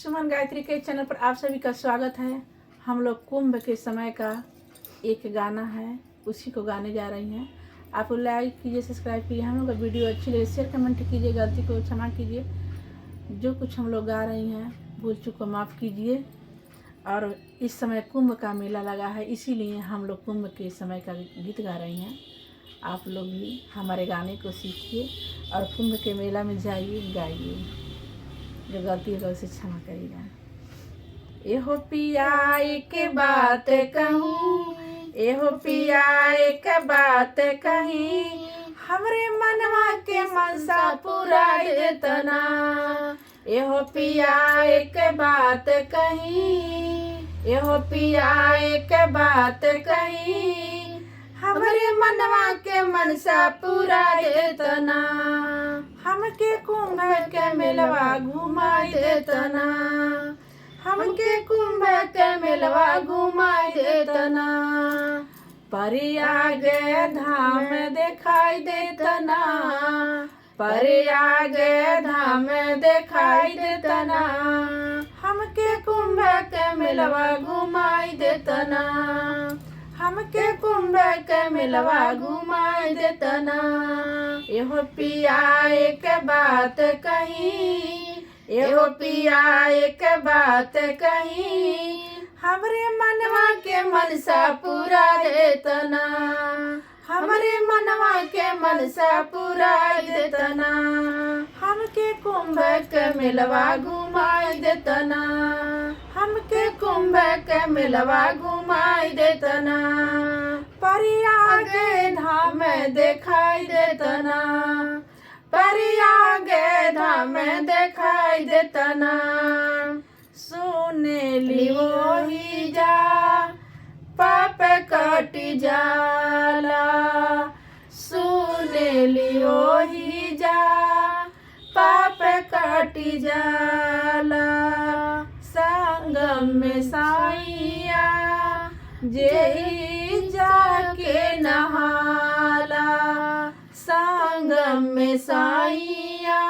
सुमन गायत्री के चैनल पर आप सभी का स्वागत है। हम लोग कुंभ के समय का एक गाना है, उसी को गाने जा रही हैं। आप लाइक कीजिए, सब्सक्राइब कीजिए। हम लोग का वीडियो अच्छी लगे शेयर कमेंट कीजिए, गलती को क्षमा कीजिए। जो कुछ हम लोग गा रही हैं भूल चूक को माफ़ कीजिए। और इस समय कुंभ का मेला लगा है, इसीलिए हम लोग कुंभ के समय का गीत गा रही हैं। आप लोग भी हमारे गाने को सीखिए और कुंभ के मेला में जाइए, गाइए। जो गलती है उसे क्षमा करिएगा। एहो पिया एक बात कहूँ, एहो पिया एक बात कहीं, हमरे मनवा के मनसा पुराई देतना। एहो पिया एक बात कहीं, एहो पिया एक बात कहीं, हमरे मनवा के मनसा पूरा देतना। हमके कुंभ के मेलवा घुमाई देतना, हमके कुंभ के मेलवा घुमाई देतना। परियागे धाम दिखाई देतना, परियागे धाम दिखाई देतना। हमके कुंभ के मेलवा घुमाई देतना, हमके कुंभ के मेलवा घुमाई देतना। एहो पिया एक बात कहीं, एहो पिया एक बात कहीं, हमरे मनवा के मनसा पूरा देतना, हमरे मनवा के मनसा पूरा देतना। हमके कुंभ के मेलवा घुमाई देतना, हमके कुंभ के मेलवा घुमाई देतना। परियागे धाम दिखाई देतना, परियागे धाम दिखाई देतना। सुने ली वही जा पाप कटी जाला, सुने ली वही जा पाप कटी जाला। संगम में साइया जे जाके नहाला, संगम में साइया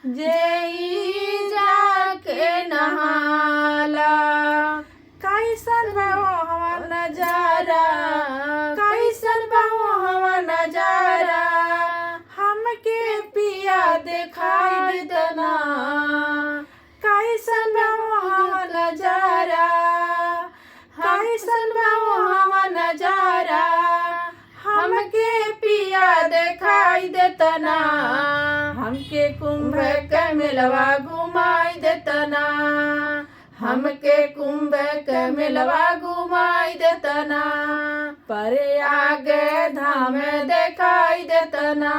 जे जाके नहाला। कैसन बहु हवा नजारा, कैसन बहु हवा नजारा, हमके पिया दिखाई देतना। कैसन बहु हवा नजारा, कैसन बहु हवा नजारा, हमके पिया दिखाई देतना। हमके कुंभ के मेलवा घुमाई देतना, हमके कुंभ के मेलवा घुमाई देतना। परियागे धाम दिखाई देतना,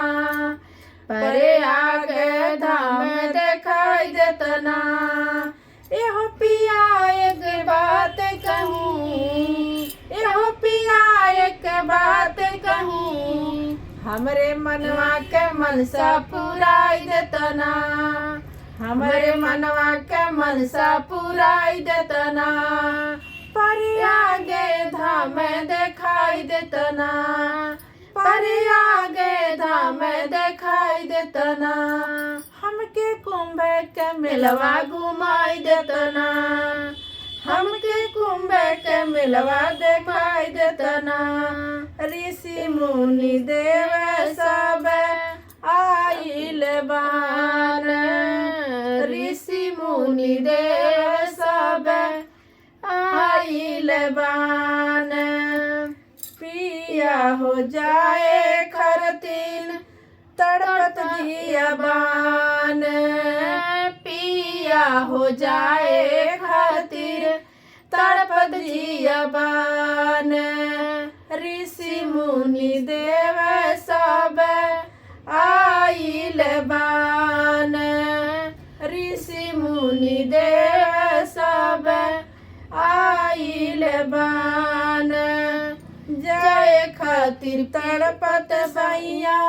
परियागे धाम दिखाई देतना। एहो पिया एक बात कहूँ, एहो पिया एक बात कहूँ, हमरे मनवा के मनसा पुराई देतना, हमरे मनवा के मनसा पुराई देतना। परियागे धाम दिखाई देतना, परियागे धाम दिखाई देतना। हमके कुंभ के मेलवा घुमाई देतना, हमके कुंभ के मेलवा दिखाई देतना। ऋषि मुनि देव सब आइल बान, ऋषि मुनि देव सब आइल बान। पिया हो जाए खरतीन तड़पत जियाबान, पिया हो जाए खातिर तड़पत जियाबान। ऋषि मुनि देव सब आइल बान, ऋषि मुनि देव सब आइल बान। जय खातिर तड़पत सैया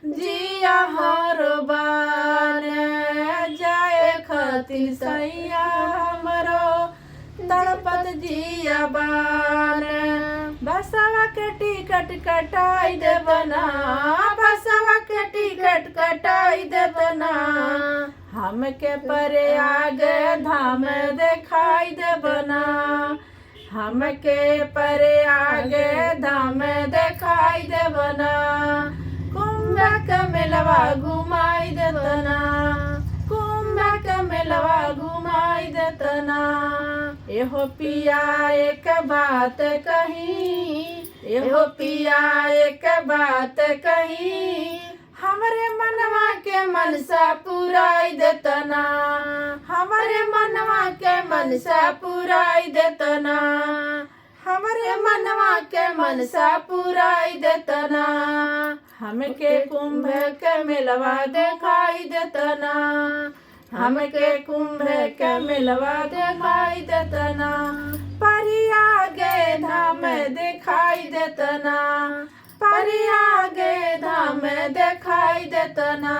जिया हरो बान, जय खातिर सैया हमरो तड़पत जिया बान। बसवा के टिकट कटाई देबना, बसवा के टिकट कटाई देबना, हमके परे आगे धाम दिखाई देबना, हमके परे आगे धाम दिखाई देबना, कुंभ के मेलवा घुमाई देतना, कुंभ के मेलवा घुमाई देतना। एहो पिया एक बात कही, एहो पिया एक बात कही, हमरे मनवा के मनसा पुराई देतना, हमरे मनवा के मनसा पुराई देतना, हमरे मनवा के मनसा पुराई देतना। हमके कुंभ के मेलवा दिखाई देतना, हमके कुंभ के मेलवा दिखाई देतना, परिया गे धाम दिखाई देतना, परिया गे धाम दिखाई देतना।